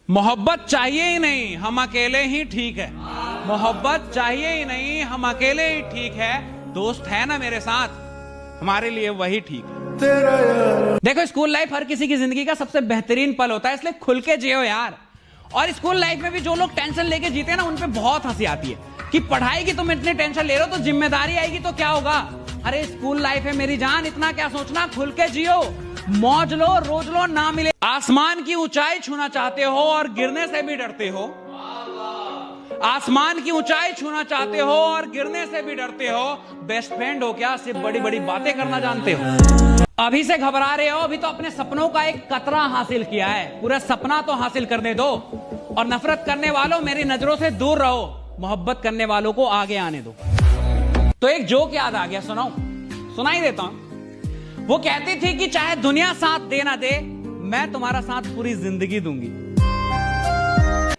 मोहब्बत चाहिए ही नहीं, हम अकेले ही ठीक है। मोहब्बत चाहिए ही नहीं, हम अकेले ही ठीक है। दोस्त है ना मेरे साथ, हमारे लिए वही ठीक है। देखो, स्कूल लाइफ हर किसी की जिंदगी का सबसे बेहतरीन पल होता है, इसलिए खुल के जियो यार। और स्कूल लाइफ में भी जो लोग टेंशन लेके जीते हैं ना, उन पे बहुत हंसी आती है कि पढ़ाई की तुम इतनी टेंशन ले रहे हो तो जिम्मेदारी आएगी तो क्या होगा। अरे स्कूल लाइफ है मेरी जान, इतना क्या सोचना, खुल के जियो, मौज लो, रोज लो, ना मिले। आसमान की ऊंचाई छूना चाहते हो और गिरने से भी डरते हो। आसमान की ऊंचाई छूना चाहते हो और गिरने से भी डरते हो। बेस्ट फ्रेंड हो क्या, सिर्फ बड़ी बड़ी बातें करना जानते हो। अभी से घबरा रहे हो, अभी तो अपने सपनों का एक कतरा हासिल किया है, पूरा सपना तो हासिल करने दो। और नफरत करने वालों, मेरी नजरों से दूर रहो, मोहब्बत करने वालों को आगे आने दो। तो एक जोक याद आ गया, सुनाओ, सुनाई देता हूं। वो कहती थी कि चाहे दुनिया साथ दे ना दे, मैं तुम्हारा साथ पूरी जिंदगी दूंगी।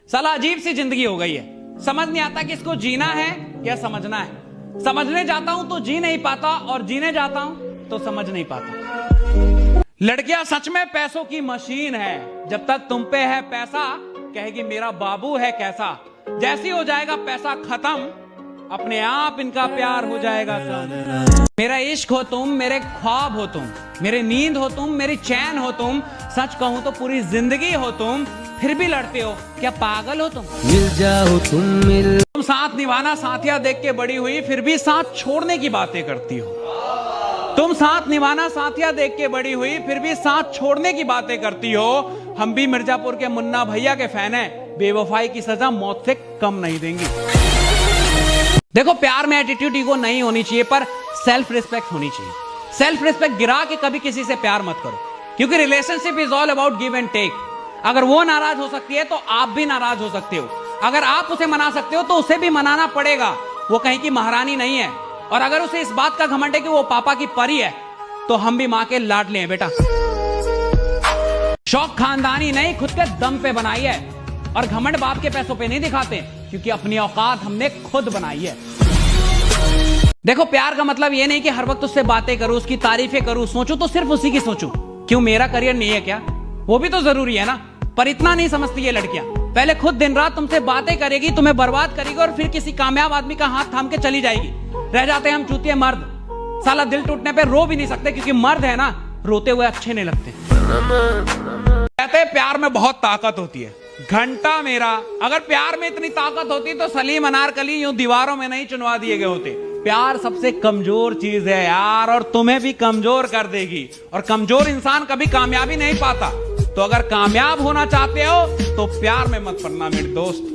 साला अजीब सी जिंदगी हो गई है, समझ नहीं आता कि इसको जीना है या समझना है। समझने जाता हूं तो जी नहीं पाता, और जीने जाता हूं तो समझ नहीं पाता। लड़कियां सच में पैसों की मशीन है, जब तक तुम पे है पैसा कहेगी मेरा बाबू है कैसा। जैसी हो जाएगा पैसा खत्म, अपने आप इनका प्यार हो जाएगा कम। मेरा इश्क हो तुम, मेरे ख्वाब हो तुम, मेरे नींद हो तुम, मेरी चैन हो तुम। सच कहूं तो पूरी जिंदगी हो तुम, फिर भी लड़ते हो, क्या पागल हो तुम। मिल जाओ तुम साथ निभाना साथिया देख के बड़ी हुई, फिर भी साथ छोड़ने की बातें करती हो। तुम साथ निभाना साथिया देख के बड़ी हुई, फिर भी साथ छोड़ने की बातें करती हो। हम भी मिर्जापुर के मुन्ना भैया के फैन हैं, बेवफाई की सजा मौत से कम नहीं देंगी। देखो, प्यार में एटीट्यूड, ईगो नहीं होनी चाहिए, पर सेल्फ रिस्पेक्ट होनी चाहिए। सेल्फ रिस्पेक्ट गिरा के कभी किसी से प्यार मत करो, क्योंकि relationship is all about give and take. अगर वो नाराज हो सकती है तो आप भी नाराज हो सकते हो। अगर आप उसे मना सकते हो तो उसे भी मनाना पड़ेगा। वो कहीं की महारानी नहीं है, और अगर उसे इस बात का घमंड है कि वो पापा की परी है, तो हम भी मां के लाडले हैं बेटा। शौक खानदानी नहीं, खुद के दम पे बनाई है, और घमंड बाप के पैसों पे नहीं दिखाते, क्योंकि अपनी औकात हमने खुद बनाई है। देखो, प्यार का मतलब ये नहीं कि हर वक्त उससे बातें करूं, उसकी तारीफें करूं, सोचूं तो सिर्फ उसी की सोचूं। क्यों, मेरा करियर नहीं है क्या? वो भी तो जरूरी है ना। पर इतना नहीं समझती ये लड़कियां, पहले खुद दिन रात तुमसे बातें करेगी, तुम्हें बर्बाद करेगी, और फिर किसी कामयाब आदमी का हाथ थाम के चली जाएगी। रह जाते हैं हम चूतिए मर्द। साला दिल टूटने पे रो भी नहीं सकते, क्योंकि मर्द है ना, रोते हुए अच्छे नहीं लगते। कहते हैं प्यार में बहुत ताकत होती है। घंटा मेरा, अगर प्यार में इतनी ताकत होती तो सलीम अनारकली यूं दीवारों में नहीं चुनवा दिए गए होते। प्यार सबसे कमजोर चीज है यार, और तुम्हें भी कमजोर कर देगी। और कमजोर इंसान कभी कामयाबी नहीं पाता। तो अगर कामयाब होना चाहते हो तो प्यार में मत पड़ना मेरे दोस्त।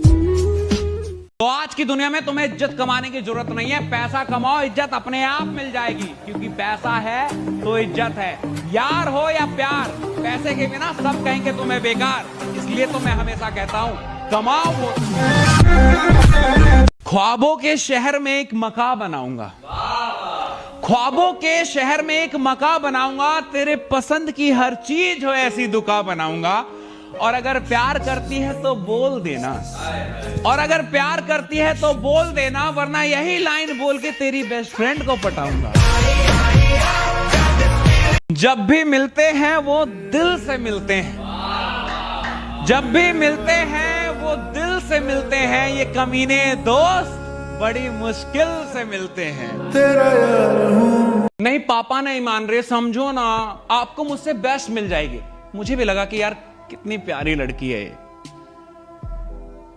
तो आज की दुनिया में तुम्हें इज्जत कमाने की जरूरत नहीं है, पैसा कमाओ, इज्जत अपने आप मिल जाएगी, क्योंकि पैसा है तो इज्जत है। यार हो या प्यार, पैसे के बिना सब कहेंगे तुम्हें बेकार। इसलिए तो मैं हमेशा कहता हूं, कमाओ वो। ख्वाबों के शहर में एक मकान बनाऊंगा, ख्वाबों के शहर में एक मकान बनाऊंगा, तेरे पसंद की हर चीज हो ऐसी दुकान बनाऊंगा। और अगर प्यार करती है तो बोल देना, और अगर प्यार करती है तो बोल देना, वरना यही लाइन बोल के तेरी बेस्ट फ्रेंड को पटाऊंगा। जब भी मिलते हैं वो दिल से मिलते हैं, जब भी मिलते हैं वो दिल से मिलते हैं। ये कमीने दोस्त बड़ी मुश्किल से मिलते हैं। नहीं, पापा नहीं मान रहे, समझो ना, आपको मुझसे बेस्ट मिल जाएगी। मुझे भी लगा कि यार कितनी प्यारी लड़की है ये,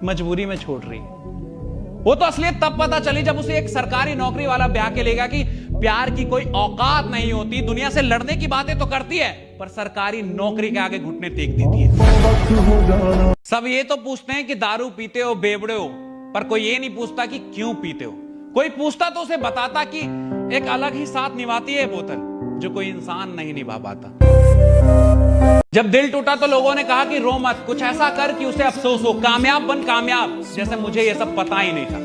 मजबूरी में छोड़ रही है। वो तो असलियत तब पता चली जब उसे एक सरकारी नौकरी वाला ब्याह के लेगा कि प्यार की कोई औकात नहीं होती। दुनिया से लड़ने की बातें तो करती है, पर सरकारी नौकरी के आगे घुटने टेक देती है। सब ये तो पूछते हैं कि दारू पीते हो, बेवड़े हो, पर कोई ये नहीं पूछता कि क्यों पीते हो। कोई पूछता तो उसे बताता कि एक अलग ही साथ निभाती है बोतल, जो कोई इंसान नहीं निभा पाता। जब दिल टूटा तो लोगों ने कहा कि रो मत, कुछ ऐसा कर कि उसे अफसोस हो, कामयाब बन कामयाब। जैसे मुझे ये सब पता ही नहीं था।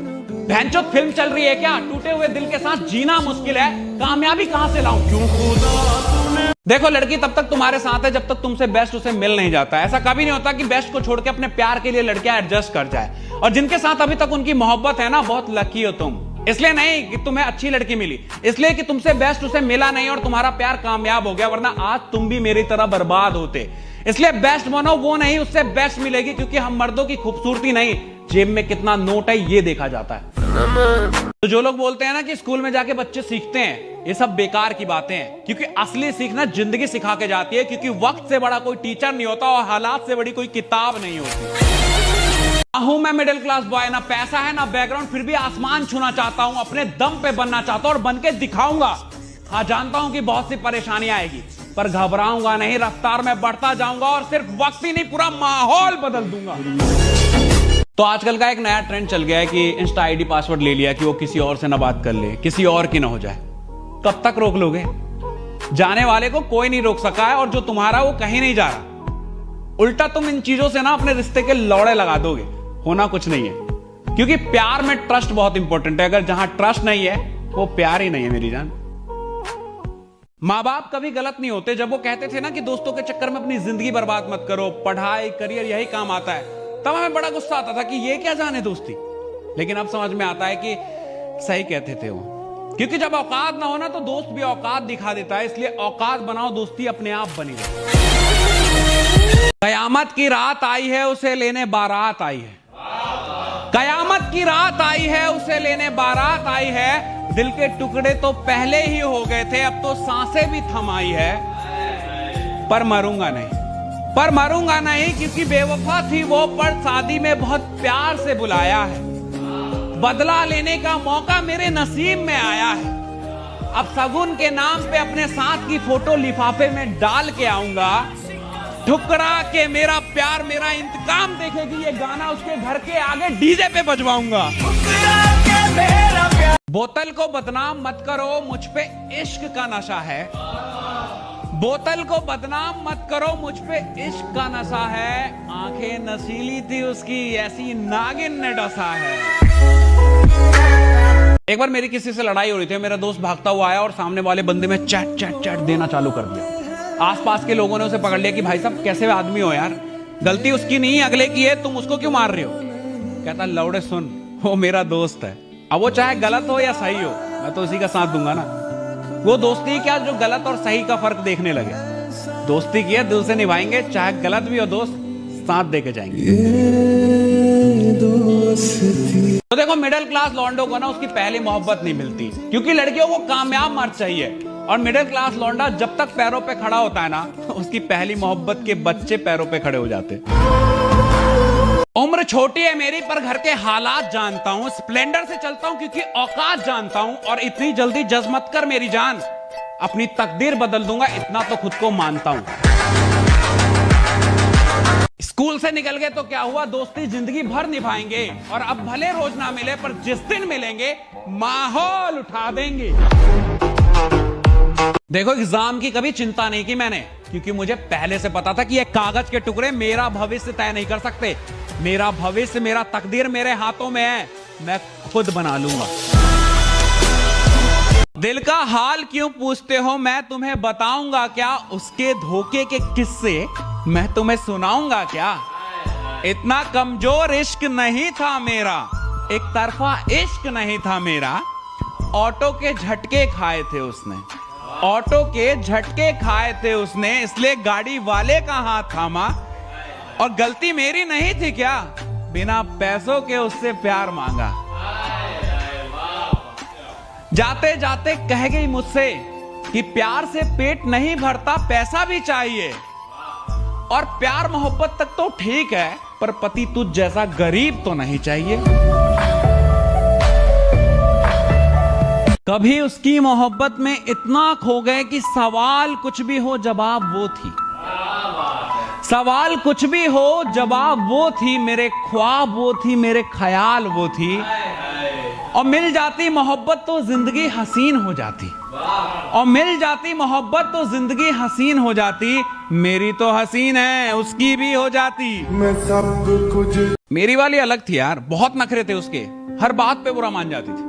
भैंचोद फिल्म चल रही है क्या? टूटे हुए दिल के साथ जीना मुश्किल है, कामयाबी कहां से लाऊं? क्यों खुदा? देखो, लड़की तब तक तुम्हारे साथ है जब तक तुमसे बेस्ट उसे मिल नहीं जाता। ऐसा कभी नहीं होता कि बेस्ट को छोड़ के अपने प्यार के लिए लड़कियां एडजस्ट कर जाए। और जिनके साथ अभी तक उनकी मोहब्बत है ना, बहुत लकी हो तुम। इसलिए नहीं कि तुम्हें अच्छी लड़की मिली, इसलिए कि तुमसे बेस्ट उसे मिला नहीं और तुम्हारा प्यार कामयाब हो गया, वरना आज तुम भी मेरी तरह बर्बाद होते। इसलिए बेस्ट बनो, वो नहीं उससे बेस्ट मिलेगी, क्योंकि हम मर्दों की खूबसूरती नहीं, जेब में कितना नोट है ये देखा जाता है। तो जो लोग बोलते हैं ना कि स्कूल में जाके बच्चे सीखते हैं, ये सब बेकार की बातें हैं, क्योंकि असली सीखना जिंदगी सिखा के जाती है, क्योंकि वक्त से बड़ा कोई टीचर नहीं होता और हालात से बड़ी कोई किताब नहीं होती। हूं मैं मिडिल क्लास बॉय, ना पैसा है ना बैकग्राउंड, फिर भी आसमान छूना चाहता हूं, अपने दम पे बनना चाहता हूं और बन के दिखाऊंगा। हाँ, जानता हूं कि बहुत सी परेशानी आएगी, पर घबराऊंगा नहीं, रफ्तार में बढ़ता जाऊंगा और सिर्फ वक्त ही नहीं पूरा माहौल बदल दूंगा। तो आजकल का एक नया ट्रेंड चल गया है कि इंस्टा आईडी पासवर्ड ले लिया कि वो किसी और से ना बात कर ले, किसी और की ना हो जाए। कब तक रोक लोगे? जाने वाले को कोई नहीं रोक सका है और जो तुम्हारा वो कहीं नहीं जा रहा। उल्टा तुम इन चीजों से ना अपने रिश्ते के लौड़े लगा दोगे। होना कुछ नहीं है, क्योंकि प्यार में ट्रस्ट बहुत इंपॉर्टेंट है। अगर जहां ट्रस्ट नहीं है वो प्यार ही नहीं है मेरी जान। माँ बाप कभी गलत नहीं होते। जब वो कहते थे ना कि दोस्तों के चक्कर में अपनी जिंदगी बर्बाद मत करो, पढ़ाई करियर यही काम आता है, तब हमें बड़ा गुस्सा आता था कि ये क्या जाने दोस्ती। लेकिन अब समझ में आता है कि सही कहते थे वो, क्योंकि जब औकात ना हो ना तो दोस्त भी औकात दिखा देता है। इसलिए औकात बनाओ, दोस्ती अपने आप बनी रहे। कयामत की रात आई है, उसे लेने बारात आई है। कयामत की रात आई है, उसे लेने बारात आई है। दिल के टुकड़े तो पहले ही हो गए थे, अब तो सांसें भी थम आई है। पर मरूंगा नहीं, पर मरूंगा नहीं, क्योंकि बेवफा थी वो, पर शादी में बहुत प्यार से बुलाया है। बदला लेने का मौका मेरे नसीब में आया है। अब सगुन के नाम पे अपने साथ की फोटो लिफाफे में डाल के आऊंगा। ठुकरा के मेरा प्यार मेरा इंतकाम देखेगी, ये गाना उसके घर के आगे डीजे पे बजवाऊंगा। बोतल को बदनाम मत करो, मुझ पे इश्क का नशा है। बोतल को बदनाम मत करो, मुझ पे इश्क का नशा है। आंखें नशीली थी उसकी, ऐसी नागिन ने डसा है। एक बार मेरी किसी से लड़ाई हो रही थी, मेरा दोस्त भागता हुआ आया और सामने वाले बंदे में चैट चैट चैट देना चालू कर दिया। आसपास के लोगों ने उसे पकड़ लिया कि भाई साहब कैसे आदमी हो यार, गलती उसकी नहीं अगले की है, तुम उसको क्यों मार रहे हो? कहता लौड़े सुन, वो मेरा दोस्त है, अब वो चाहे गलत हो या सही हो, मैं तो उसी का साथ दूंगा ना। वो दोस्ती क्या जो गलत और सही का फर्क देखने लगे। दोस्ती की है, दिल से निभाएंगे, चाहे गलत भी हो दोस्त, साथ देके जाएंगे। तो देखो, मिडिल क्लास लौंडो को ना उसकी पहली मोहब्बत नहीं मिलती, क्योंकि लड़कियों को कामयाब मर्द चाहिए। और मिडिल क्लास लौंडा जब तक पैरों पे खड़ा होता है ना, उसकी पहली मोहब्बत के बच्चे पैरों पे खड़े हो जाते। उम्र छोटी है मेरी, पर घर के हालात जानता हूं। स्प्लेंडर से चलता हूं क्योंकि औकात जानता हूं। और इतनी जल्दी जज मत कर मेरी जान, अपनी तकदीर बदल दूंगा, इतना तो खुद को मानता हूं। स्कूल से निकल गए तो क्या हुआ, दोस्ती जिंदगी भर निभाएंगे। और अब भले रोज ना मिले, पर जिस दिन मिलेंगे माहौल उठा देंगे। देखो, एग्जाम की कभी चिंता नहीं की मैंने, क्योंकि मुझे पहले से पता था कि ये कागज के टुकड़े मेरा भविष्य तय नहीं कर सकते। मेरा भविष्य, मेरा तकदीर मेरे हाथों में है, मैं खुद बना लूंगा। दिल का हाल क्यों पूछते हो, मैं तुम्हें बताऊंगा क्या। उसके धोखे के किस्से मैं तुम्हें सुनाऊंगा क्या। इतना कमजोर इश्क नहीं था मेरा, एक तरफा इश्क नहीं था मेरा। ऑटो के झटके खाए थे उसने, ऑटो के झटके खाए थे उसने, इसलिए गाड़ी वाले का हाथ थामा। और गलती मेरी नहीं थी क्या, बिना पैसों के उससे प्यार मांगा। जाते जाते कह गई मुझसे कि प्यार से पेट नहीं भरता, पैसा भी चाहिए। और प्यार मोहब्बत तक तो ठीक है, पर पति तुझ जैसा गरीब तो नहीं चाहिए। कभी उसकी मोहब्बत में इतना खो गए कि सवाल कुछ भी हो जवाब वो थी। सवाल कुछ भी हो जवाब वो थी, मेरे ख्वाब वो थी, मेरे ख्याल वो थी। और मिल जाती मोहब्बत तो जिंदगी हसीन हो जाती। और मिल जाती मोहब्बत तो जिंदगी हसीन हो जाती। मेरी तो हसीन है, उसकी भी हो जाती। मैं सब कुछ। मेरी वाली अलग थी यार, बहुत नखरे थे उसके, हर बात पे बुरा मान जाती थी।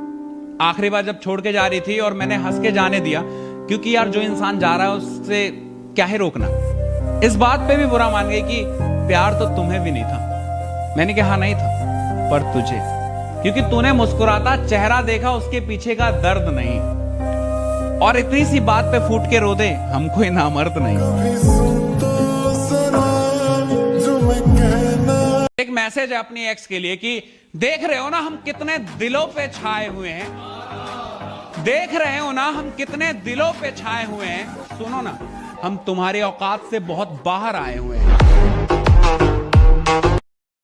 आखिरी बार जब छोड़ के जा रही थी और मैंने हंस के जाने दिया, क्योंकि यार जो इंसान जा रहा है उससे क्या है रोकना। इस बात पे भी बुरा मान गई कि प्यार तो तुम्हें भी नहीं था। मैंने कहा नहीं था, पर तुझे। क्योंकि तूने मुस्कुराता चेहरा देखा, उसके पीछे का दर्द नहीं। और इतनी सी बात पे फूट के रो दे, हम कोई नामर्द नहीं। एक मैसेज है अपनी एक्स के लिए कि देख रहे हो ना हम कितने दिलों पे छाए हुए हैं, देख रहे हो ना हम कितने दिलों पे छाए हुए हैं। सुनो ना, हम तुम्हारी औकात से बहुत बाहर आए हुए हैं।